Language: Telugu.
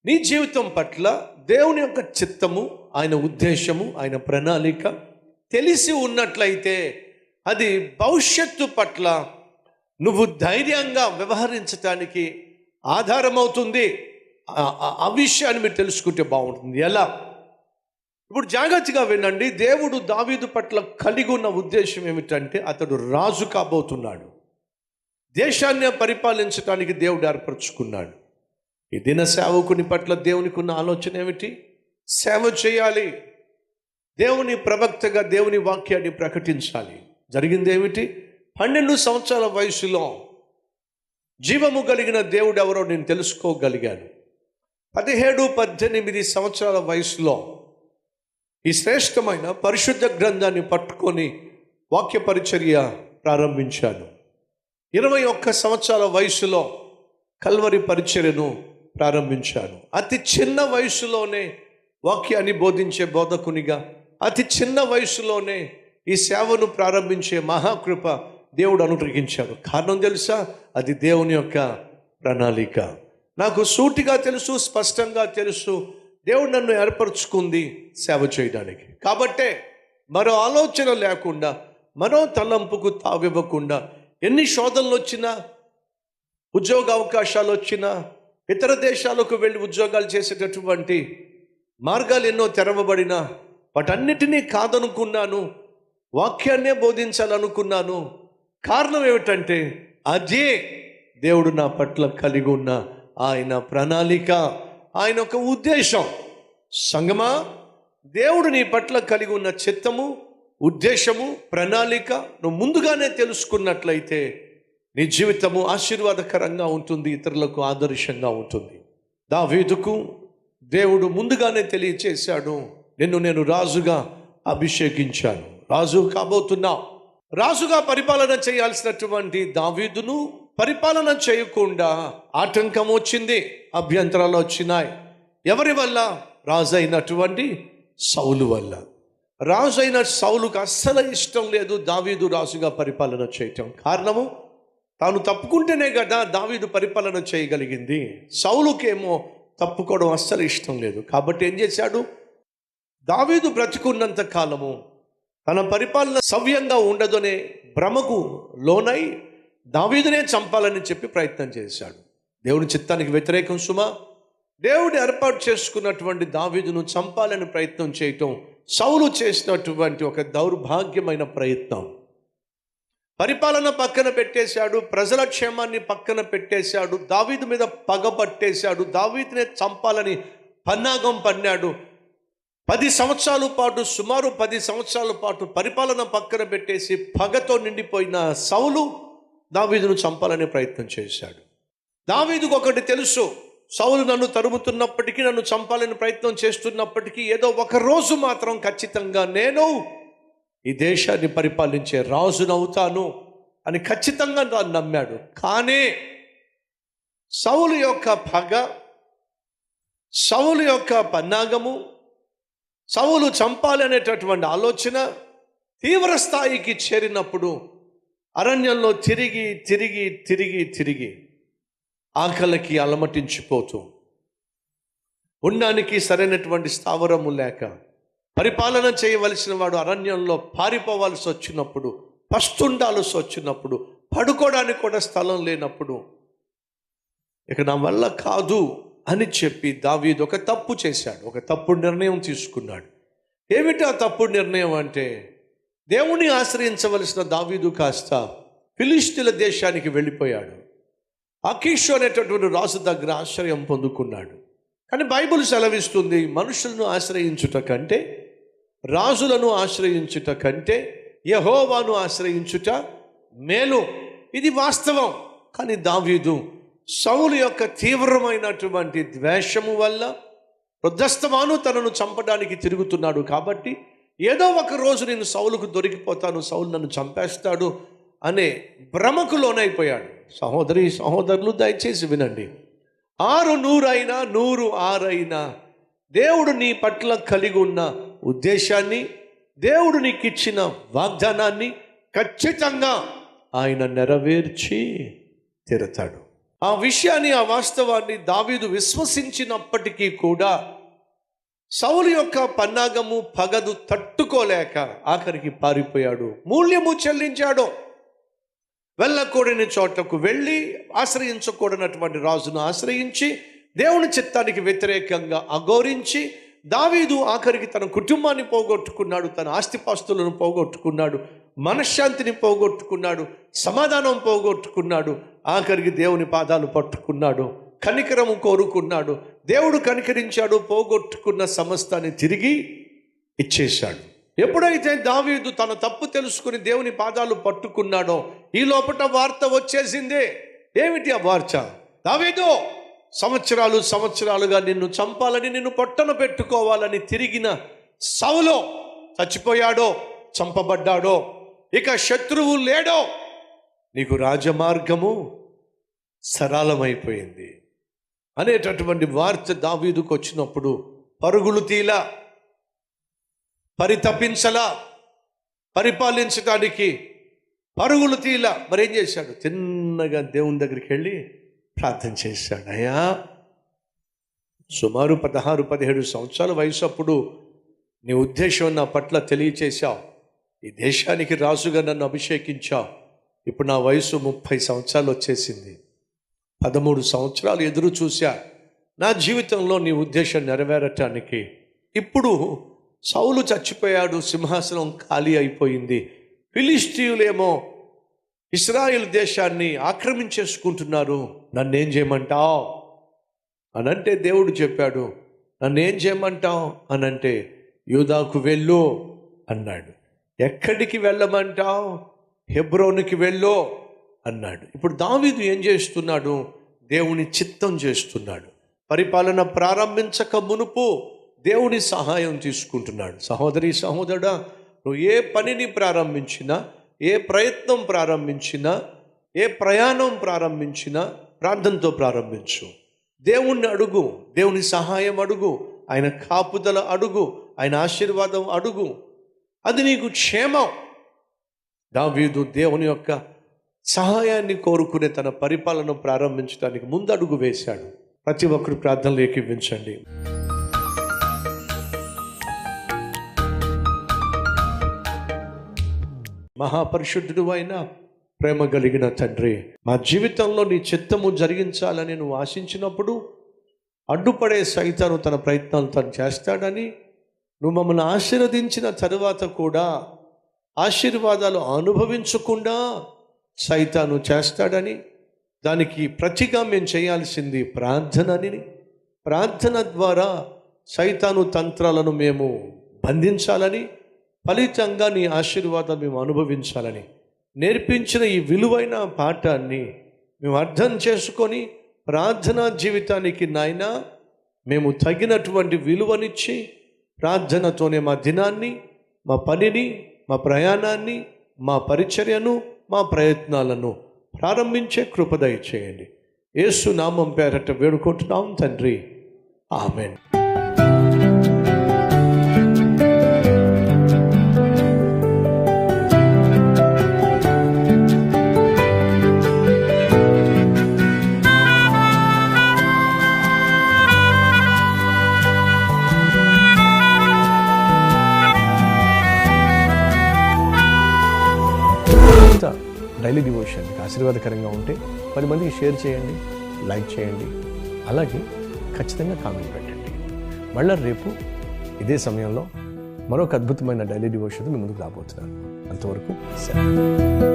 నీ జీవితం పట్ల దేవుని యొక్క చిత్తము, ఆయన ఉద్దేశము, ఆయన ప్రణాళిక తెలిసి ఉన్నట్లయితే అది భవిష్యత్తు పట్ల నువ్వు ధైర్యంగా వ్యవహరించటానికి ఆధారమవుతుంది. ఆ విషయాన్ని మీరు తెలుసుకుంటే బాగుంటుంది. ఎలా? ఇప్పుడు జాగ్రత్తగా వినండి. దేవుడు దావీదు పట్ల కలిగి ఉన్న ఉద్దేశం ఏమిటంటే అతడు రాజు కాబోతున్నాడు. దేశాన్ని పరిపాలించడానికి దేవుడు ఏర్పరచుకున్నాడు. ఈ దిన సేవకుని పట్ల దేవునికి ఉన్న ఆలోచన ఏమిటి? సేవ చేయాలి, దేవుని ప్రవక్తగా దేవుని వాక్యాన్ని ప్రకటించాలి. జరిగింది ఏమిటి? 12 సంవత్సరాల వయసులో జీవము కలిగిన దేవుడు ఎవరో నేను తెలుసుకోగలిగాను. 17-18 సంవత్సరాల వయసులో ఈ శ్రేష్టమైన పరిశుద్ధ గ్రంథాన్ని పట్టుకొని వాక్య పరిచర్య ప్రారంభించాను. 21 సంవత్సరాల వయసులో కల్వరి పరిచర్యను ప్రారంభించాను. అతి చిన్న వయసులోనే వాక్యాన్ని బోధించే బోధకునిగా, అతి చిన్న వయసులోనే ఈ సేవను ప్రారంభించే మహాకృప దేవుడు అనుగ్రహించాడు. కారణం తెలుసా? అది దేవుని యొక్క ప్రణాళిక. నాకు సూటిగా తెలుసు, స్పష్టంగా తెలుసు, దేవుడు నన్ను ఏర్పరచుకుంది సేవ చేయడానికి. కాబట్టే మరో ఆలోచన లేకుండా, మరో తలంపుకు తావివ్వకుండా, ఎన్ని శోధనలు వచ్చినా, ఉద్యోగ అవకాశాలు వచ్చినా, ఇతర దేశాలకు వెళ్ళి ఉద్యోగాలు చేసేటటువంటి మార్గాలు ఎన్నో తెరవబడినా వాటన్నిటినీ కాదనుకున్నాను. వాక్యాన్నే బోధించాలనుకున్నాను. కారణం ఏమిటంటే అదే దేవుడు నా పట్ల కలిగి ఉన్న ఆయన ప్రణాళిక, ఆయన ఒక ఉద్దేశం. సంగమా, దేవుడు నీ పట్ల కలిగి ఉన్న చిత్తము, ఉద్దేశము, ప్రణాళిక నువ్వు ముందుగానే తెలుసుకున్నట్లయితే నీ జీవితము ఆశీర్వాదకరంగా ఉంటుంది, ఇతరులకు ఆదర్శంగా ఉంటుంది. దావీదుకు దేవుడు ముందుగానే తెలియచేశాడు, నేను రాజుగా అభిషేకించాను, రాజు కాబోతున్నావు. రాజుగా పరిపాలన చేయాల్సినటువంటి దావీదును పరిపాలన చేయకుండా ఆటంకం వచ్చింది, అభ్యంతరాలు వచ్చినాయి. ఎవరి వల్ల? రాజు అయినటువంటి సౌలు వల్ల. రాజు అయిన సౌలుకు అస్సలు ఇష్టం లేదు దావీదు రాజుగా పరిపాలన చేయటం. కారణము, తాను తప్పుకుంటేనే కదా దావీదు పరిపాలన చేయగలిగింది. సౌలుకేమో తప్పుకోవడం అస్సలు ఇష్టం లేదు. కాబట్టి ఏం చేశాడు? దావీదు బ్రతికున్నంత కాలము తన పరిపాలన సవ్యంగా ఉండదనే భ్రమకు లోనై దావీదునే చంపాలని చెప్పి ప్రయత్నం చేశాడు. దేవుని చిత్తానికి వ్యతిరేకం సుమా. దేవుడు ఏర్పాటు చేసుకున్నటువంటి దావీదును చంపాలని ప్రయత్నం చేయటం సౌలు చేసినటువంటి ఒక దౌర్భాగ్యమైన ప్రయత్నం. పరిపాలన పక్కన పెట్టేశాడు, ప్రజల క్షేమాన్ని పక్కన పెట్టేశాడు, దావీదు మీద పగ పట్టేశాడు, దావీదునే చంపాలని పన్నాగం పన్నాడు. 10 సంవత్సరాల పాటు, సుమారు 10 సంవత్సరాల పాటు పరిపాలన పక్కన పెట్టేసి పగతో నిండిపోయిన సౌలు దావీదును చంపాలనే ప్రయత్నం చేశాడు. దావీదుకు ఒకటి తెలుసు, సౌలు నన్ను తరుముతున్నప్పటికీ, నన్ను చంపాలని ప్రయత్నం చేస్తున్నప్పటికీ ఏదో ఒక రోజు మాత్రం ఖచ్చితంగా నేను ఈ దేశాన్ని పరిపాలించే రాజునవుతాను అని ఖచ్చితంగా నమ్మాడు. కానీ సౌలు యొక్క పగ, సౌలు యొక్క పన్నాగము, సౌలు చంపాలి అనేటటువంటి ఆలోచన తీవ్ర స్థాయికి చేరినప్పుడు అరణ్యంలో తిరిగి తిరిగి తిరిగి తిరిగి ఆకలికి అలమటించిపోతూ, ఉండడానికి సరైనటువంటి స్థావరము లేక, పరిపాలన చేయవలసిన వాడు అరణ్యంలో పారిపోవాల్సి వచ్చినప్పుడు, పస్తుండాల్సి వచ్చినప్పుడు, పడుకోవడానికి కూడా స్థలం లేనప్పుడు, ఇక నా వల్ల కాదు అని చెప్పి దావీదు ఒక తప్పు చేశాడు, ఒక తప్పుడు నిర్ణయం తీసుకున్నాడు. ఏమిటి ఆ తప్పుడు నిర్ణయం అంటే, దేవుని ఆశ్రయించవలసిన దావీదు కాస్త ఫిలిష్తీయుల దేశానికి వెళ్ళిపోయాడు. అకీషు అనేటటువంటి రాజు దగ్గర ఆశ్రయం పొందుకున్నాడు. కానీ బైబిల్ సెలవిస్తుంది, మనుషులను ఆశ్రయించుట కంటే, రాజులను ఆశ్రయించుట కంటే యెహోవాను ఆశ్రయించుట మేలు. ఇది వాస్తవం. కానీ దావీదు సౌలు యొక్క తీవ్రమైనటువంటి ద్వేషము వల్ల వృద్ధస్తమాను తనను చంపడానికి తిరుగుతున్నాడు. కాబట్టి ఏదో ఒక రోజు నేను సౌలుకు దొరికిపోతాను, సౌలు నన్ను చంపేస్తాడు అనే భ్రమకు లోనైపోయాడు. సహోదరి సహోదరులు దయచేసి వినండి. 6 100 100 6 దేవుడు నీ పట్ల కలిగి ఉన్న ఉద్దేశాన్ని, దేవుడు నీకు ఇచ్చిన వాగ్దానాన్ని ఖచ్చితంగా ఆయన నెరవేర్చి తీరతాడు. ఆ విషయాన్ని, ఆ వాస్తవాన్ని దావీదు విశ్వసించినప్పటికీ కూడా సౌలు యొక్క పన్నాగము, పగదు తట్టుకోలేక ఆఖరికి పారిపోయాడు, మూల్యము చెల్లించాడు. వెళ్ళకూడని చోట్లకు వెళ్ళి ఆశ్రయించకూడనటువంటి రాజును ఆశ్రయించి దేవుని చిత్తానికి వ్యతిరేకంగా అఘోరించి దావీదు ఆఖరికి తన కుటుంబాన్ని పోగొట్టుకున్నాడు, తన ఆస్తిపాస్తులను పోగొట్టుకున్నాడు, మనశ్శాంతిని పోగొట్టుకున్నాడు, సమాధానం పోగొట్టుకున్నాడు. ఆఖరికి దేవుని పాదాలు పట్టుకున్నాడు, కనికరము కోరుకున్నాడు. దేవుడు కనికరించాడు, పోగొట్టుకున్న సమస్తాన్ని తిరిగి ఇచ్చేశాడు. ఎప్పుడైతే దావీదు తన తప్పు తెలుసుకుని దేవుని పాదాలు పట్టుకున్నాడో ఈ లోపల వార్త వచ్చేసిందే. ఏమిటి ఆ వార్త? దావీదు, సంవత్సరాలుగా నిన్ను చంపాలని, నిన్ను పొట్టన పెట్టుకోవాలని తిరిగిన సౌలు చచ్చిపోయాడో, చంపబడ్డాడో, ఇక శత్రువు లేడో, నీకు రాజమార్గము సరళమైపోయింది అనేటటువంటి వార్త దావీదుకు వచ్చినప్పుడు పరుగులు తీలా, పరితపించలా, పరిపాలించడానికి పరుగులు తీలా. మరేం చేశాడు? తిన్నగా దేవుని దగ్గరికి వెళ్ళి ప్రార్థన చేశాడు. అయ్యా, సుమారు 16-17 సంవత్సరాల వయసు అప్పుడు నీ ఉద్దేశం నా పట్ల తెలియచేశావు, ఈ దేశానికి రాజుగా నన్ను అభిషేకించావు. ఇప్పుడు నా వయసు 30 సంవత్సరాలు వచ్చేసింది. 13 సంవత్సరాలు ఎదురు చూశా నా జీవితంలో నీ ఉద్దేశం నెరవేరటానికి. ఇప్పుడు సౌలు చచ్చిపోయాడు, సింహాసనం ఖాళీ అయిపోయింది, ఫిలిష్తీయులేమో ఇశ్రాయేల్ దేశాన్ని ఆక్రమించేసుకుంటున్నారు, నన్నేం చేయమంటావు అనంటే దేవుడు చెప్పాడు, నన్నేం చేయమంటావు అనంటే యూదాకు వెళ్ళు అన్నాడు. ఎక్కడికి వెళ్ళమంటావు? హెబ్రోనుకి వెళ్ళు అన్నాడు. ఇప్పుడు దావీదు ఏం చేస్తున్నాడు? దేవుని చిత్తం చేస్తున్నాడు. పరిపాలన ప్రారంభించక మునుపు దేవుని సహాయం తీసుకుంటున్నాడు. సహోదరి, సహోదరుడా, నువ్వు ఏ పనిని ప్రారంభించినా, ఏ ప్రయత్నం ప్రారంభించినా, ఏ ప్రయాణం ప్రారంభించినా ప్రార్థనతో ప్రారంభించు. దేవుణ్ణి అడుగు, దేవుని సహాయం అడుగు, ఆయన కాపుదల అడుగు, ఆయన ఆశీర్వాదం అడుగు. అది నీకు క్షేమం. దావీదు దేవుని యొక్క సహాయాన్ని కోరుకునే తన పరిపాలన ప్రారంభించడానికి ముందడుగు వేశాడు. ప్రతి ఒక్కరు ప్రార్థనలు ఏకీవించండి. మహాపరిశుద్ధుడు అయిన ప్రేమ కలిగిన తండ్రి, మా జీవితంలో నీ చిత్తము జరిగించాలని నువ్వు ఆశించినప్పుడు అడ్డుపడే సైతాను తన ప్రయత్నాలు తను చేస్తాడని, నువ్వు మమ్మల్ని ఆశీర్వదించిన తరువాత కూడా ఆశీర్వాదాలు అనుభవించకుండా సైతాను చేస్తాడని, దానికి ప్రతిగా మేము చేయాల్సింది ప్రార్థనని, ప్రార్థన ద్వారా సైతాను తంత్రాలను మేము బంధించాలని, ఫలితంగా నీ ఆశీర్వాదం మేము అనుభవించాలని నేర్పించిన ఈ విలువైన పాఠాన్ని మేము అర్థం చేసుకొని ప్రార్థనా జీవితానికి నాయనా మేము తగినటువంటి విలువనిచ్చి ప్రార్థనతోనే మా దినాన్ని, మా పనిని, మా ప్రయాణాన్ని, మా పరిచర్యను, మా ప్రయత్నాలను ప్రారంభించే కృప దయచేయండి. యేసు నామం పేరట వేడుకుంటున్నాం తండ్రి, ఆమేన్. డైలీ డివోషన్ మీకు ఆశీర్వాదకరంగా ఉంటే 10 మందికి షేర్ చేయండి, లైక్ చేయండి, అలాగే ఖచ్చితంగా కామెంట్ పెట్టండి. మళ్ళీ రేపు ఇదే సమయంలో మరొక అద్భుతమైన డైలీ డివోషన్ మీ ముందుకు రాబోతున్నాను. అంతవరకు సెలవు.